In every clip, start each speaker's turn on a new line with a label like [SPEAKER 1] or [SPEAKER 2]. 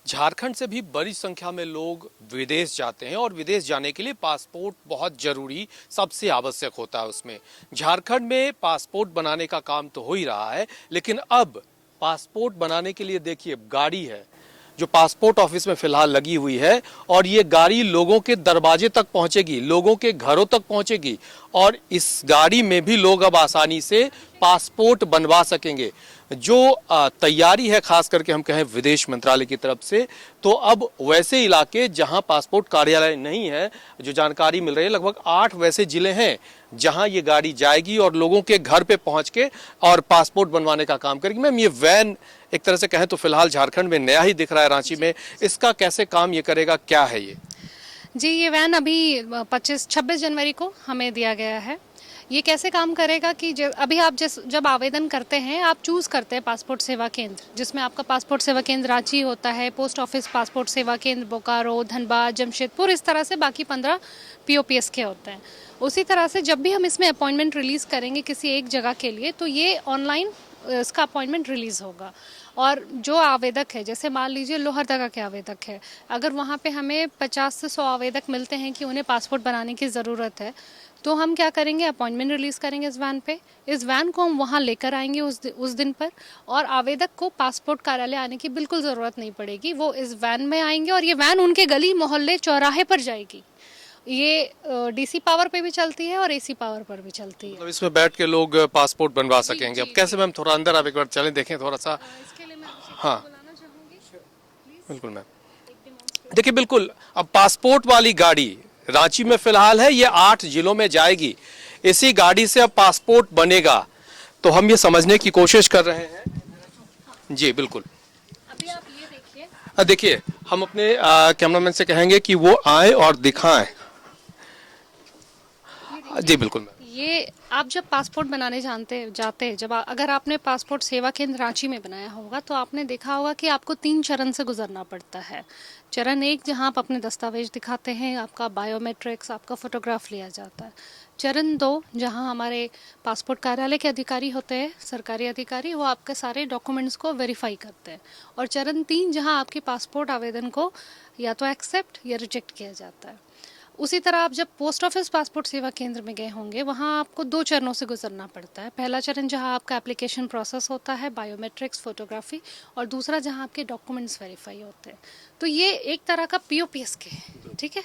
[SPEAKER 1] झारखंड से भी बड़ी संख्या में लोग विदेश जाते हैं और विदेश जाने के लिए पासपोर्ट बहुत जरूरी, सबसे आवश्यक होता है। उसमें झारखंड में पासपोर्ट बनाने का काम तो हो ही रहा है, लेकिन अब पासपोर्ट बनाने के लिए देखिए गाड़ी है जो पासपोर्ट ऑफिस में फिलहाल लगी हुई है, और ये गाड़ी लोगों के दरवाजे तक पहुंचेगी, लोगों के घरों तक पहुंचेगी, और इस गाड़ी में भी लोग अब आसानी से पासपोर्ट बनवा सकेंगे। जो तैयारी है खास करके हम कहें विदेश मंत्रालय की तरफ से, तो अब वैसे इलाके जहां पासपोर्ट कार्यालय नहीं है, जो जानकारी मिल रही है लगभग 8 वैसे जिले हैं जहां ये गाड़ी जाएगी और लोगों के घर पे पहुंच के और पासपोर्ट बनवाने का काम करेगी। मैम, ये वैन एक तरह से कहें तो फिलहाल झारखंड में नया ही दिख रहा है रांची में, इसका कैसे काम ये करेगा, क्या है ये?
[SPEAKER 2] जी, ये वैन अभी 26 जनवरी को हमें दिया गया है। ये कैसे काम करेगा कि अभी आप जब आवेदन करते हैं, आप चूज़ करते हैं पासपोर्ट सेवा केंद्र, जिसमें आपका पासपोर्ट सेवा केंद्र रांची होता है, पोस्ट ऑफिस पासपोर्ट सेवा केंद्र बोकारो, धनबाद, जमशेदपुर, इस तरह से बाकी 15 पीओपीएस के होते हैं। उसी तरह से जब भी हम इसमें अपॉइंटमेंट रिलीज़ करेंगे किसी एक जगह के लिए, तो ये ऑनलाइन इसका अपॉइंटमेंट रिलीज़ होगा। और जो आवेदक है, जैसे मान लीजिए लोहरदगा के आवेदक है, अगर वहाँ पे हमें 50 से 100 आवेदक मिलते हैं कि उन्हें पासपोर्ट बनाने की ज़रूरत है, तो हम क्या करेंगे, अपॉइंटमेंट रिलीज़ करेंगे इस वैन पे। इस वैन को हम वहाँ लेकर आएंगे उस दिन पर, और आवेदक को पासपोर्ट कार्यालय आने की बिल्कुल ज़रूरत नहीं पड़ेगी। वो इस वैन में आएंगे और ये वैन उनके गली मोहल्ले चौराहे पर जाएगी। ये डीसी पावर पे भी चलती है और एसी पावर पर भी चलती है।
[SPEAKER 1] मतलब इसमें बैठ के लोग पासपोर्ट बनवा सकेंगे। अब कैसे मैम, थोड़ा अंदर आप एक बार चलें, देखें थोड़ा सा।
[SPEAKER 2] इसके लिए मैं
[SPEAKER 1] हाँ,
[SPEAKER 2] बुलाना चाहूँगी।
[SPEAKER 1] बिल्कुल मैम। देखिए बिल्कुल, अब पासपोर्ट वाली गाड़ी रांची में फिलहाल है, ये 8 जिलों में जाएगी। इसी गाड़ी से अब पासपोर्ट बनेगा, तो हम ये समझने की कोशिश कर रहे हैं। जी बिल्कुल।
[SPEAKER 2] अभी आप ये देखिए।
[SPEAKER 1] देखिए, हम अपने कैमरामैन से कहेंगे कि वो आए और दिखाएं। जी बिल्कुल मैम।
[SPEAKER 2] ये आप जब पासपोर्ट बनाने जाते हैं, अगर आपने पासपोर्ट सेवा केंद्र रांची में बनाया होगा, तो आपने देखा होगा कि आपको 3 चरण से गुजरना पड़ता है। चरण 1 जहां आप अपने दस्तावेज दिखाते हैं, आपका बायोमेट्रिक्स, आपका फोटोग्राफ लिया जाता है। चरण 2 जहां हमारे पासपोर्ट कार्यालय के अधिकारी होते हैं, सरकारी अधिकारी, वो आपके सारे डॉक्यूमेंट्स को वेरीफाई करते हैं। और चरण 3 जहां आपके पासपोर्ट आवेदन को या तो एक्सेप्ट या रिजेक्ट किया जाता है। उसी तरह आप जब पोस्ट ऑफिस पासपोर्ट सेवा केंद्र में गए होंगे, वहाँ आपको 2 चरणों से गुजरना पड़ता है। पहला चरण जहाँ आपका एप्लीकेशन प्रोसेस होता है, बायोमेट्रिक्स, फोटोग्राफी, और दूसरा जहाँ आपके डॉक्यूमेंट्स वेरीफाई होते हैं। तो ये एक तरह का पीओपीएस के है, ठीक है।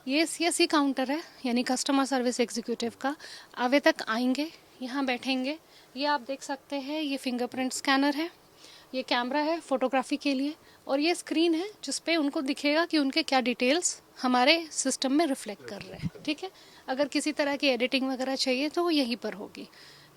[SPEAKER 2] ये सीएससी काउंटर है, यानी कस्टमर सर्विस एग्जीक्यूटिव का। आवेदक आएंगे, यहाँ बैठेंगे। ये आप देख सकते हैं, ये फिंगरप्रिंट स्कैनर है, ये कैमरा है फोटोग्राफी के लिए, और ये स्क्रीन है जिस पे उनको दिखेगा कि उनके क्या डिटेल्स हमारे सिस्टम में रिफ्लेक्ट कर रहे हैं, ठीक है। अगर किसी तरह की एडिटिंग वगैरह चाहिए तो वो यहीं पर होगी।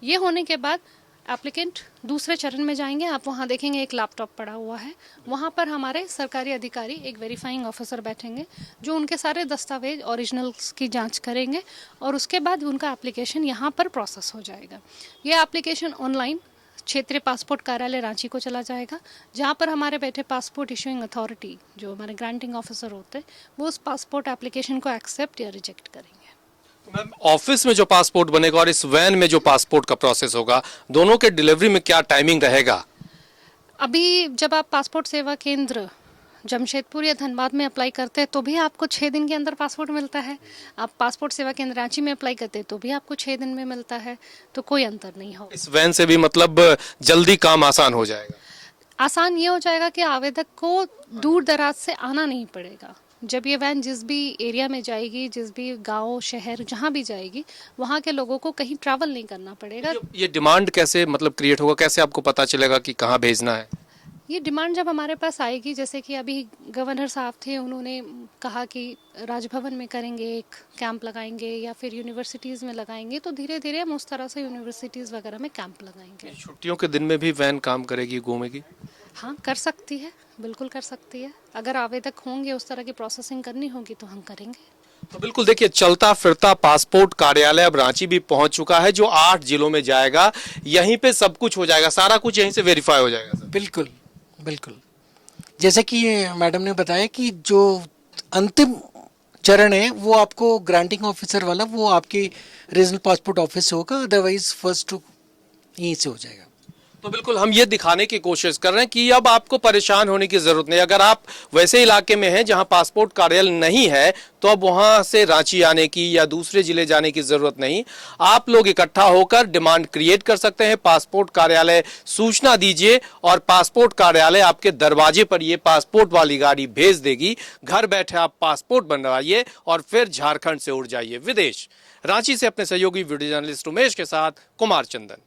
[SPEAKER 2] ये होने के बाद एप्लीकेंट दूसरे चरण में जाएंगे। आप वहाँ देखेंगे एक लैपटॉप पड़ा हुआ है, वहाँ पर हमारे सरकारी अधिकारी, एक वेरीफाइंग ऑफिसर बैठेंगे, जो उनके सारे दस्तावेज ओरिजिनल्स की जांच करेंगे, और उसके बाद उनका एप्लीकेशन यहाँ पर प्रोसेस हो जाएगा। ये एप्लीकेशन ऑनलाइन क्षेत्रीय पासपोर्ट कार्यालय रांची को चला जाएगा, जहां पर हमारे बैठे पासपोर्ट इशूइंग अथॉरिटी, जो हमारे ग्रांटिंग ऑफिसर होते हैं, वो उस पासपोर्ट एप्लीकेशन को एक्सेप्ट या रिजेक्ट करेंगे।
[SPEAKER 1] तो मैम, ऑफिस में जो पासपोर्ट बनेगा और इस वैन में जो पासपोर्ट का प्रोसेस होगा, दोनों के डिलीवरी में क्या टाइमिंग रहेगा?
[SPEAKER 2] अभी जब आप पासपोर्ट सेवा केंद्र जमशेदपुर या धनबाद में अप्लाई करते हैं, तो भी आपको 6 दिन के अंदर पासपोर्ट मिलता है। आप पासपोर्ट सेवा केंद्र रांची में अप्लाई करते हैं तो भी आपको 6 दिन में मिलता है, तो कोई अंतर नहीं होगा।
[SPEAKER 1] इस वैन से भी मतलब जल्दी काम आसान हो जाएगा?
[SPEAKER 2] आसान ये हो जाएगा कि आवेदक को दूर दराज से आना नहीं पड़ेगा। जब ये वैन जिस भी एरिया में जाएगी, जिस भी गांव, शहर, जहां भी जाएगी, वहां के लोगों को कहीं ट्रैवल नहीं करना पड़ेगा।
[SPEAKER 1] ये डिमांड कैसे मतलब क्रिएट होगा, कैसे आपको पता चलेगा कि कहाँ भेजना है?
[SPEAKER 2] ये डिमांड जब हमारे पास आएगी, जैसे कि अभी गवर्नर साहब थे, उन्होंने कहा कि राजभवन में करेंगे, एक कैंप लगाएंगे, या फिर यूनिवर्सिटीज़ में लगाएंगे, तो धीरे धीरे हम उस तरह से यूनिवर्सिटीज़ वगैरह में कैंप लगाएंगे।
[SPEAKER 1] छुट्टियों के दिन में भी वैन काम करेगी, घूमेगी?
[SPEAKER 2] हाँ, कर सकती है, बिल्कुल कर सकती है। अगर आवेदक होंगे, उस तरह की प्रोसेसिंग करनी होगी तो हम करेंगे।
[SPEAKER 1] तो बिल्कुल देखिए, चलता फिरता पासपोर्ट कार्यालय अब रांची भी पहुंच चुका है, जो 8 जिलों में जाएगा। यहीं पे सब कुछ हो जाएगा, सारा कुछ यहीं से वेरीफाई हो जाएगा सर।
[SPEAKER 3] बिल्कुल बिल्कुल। जैसे कि मैडम ने बताया कि जो अंतिम चरण है वो आपको ग्रांटिंग ऑफिसर वाला, वो आपके रीजनल पासपोर्ट ऑफिस से होगा, अदरवाइज फर्स्ट टू यहीं से हो जाएगा।
[SPEAKER 1] तो बिल्कुल हम ये दिखाने की कोशिश कर रहे हैं कि अब आपको परेशान होने की जरूरत नहीं। अगर आप वैसे इलाके में हैं जहां पासपोर्ट कार्यालय नहीं है तो अब वहां से रांची आने की या दूसरे जिले जाने की जरूरत नहीं। आप लोग इकट्ठा होकर डिमांड क्रिएट कर सकते हैं, पासपोर्ट कार्यालय सूचना दीजिए और पासपोर्ट कार्यालय आपके दरवाजे पर ये पासपोर्ट वाली गाड़ी भेज देगी। घर बैठे आप पासपोर्ट बनवाइए और फिर झारखंड से उड़ जाइए विदेश। रांची से अपने सहयोगी वीडियो जर्नलिस्ट उमेश के साथ कुमार चंदन।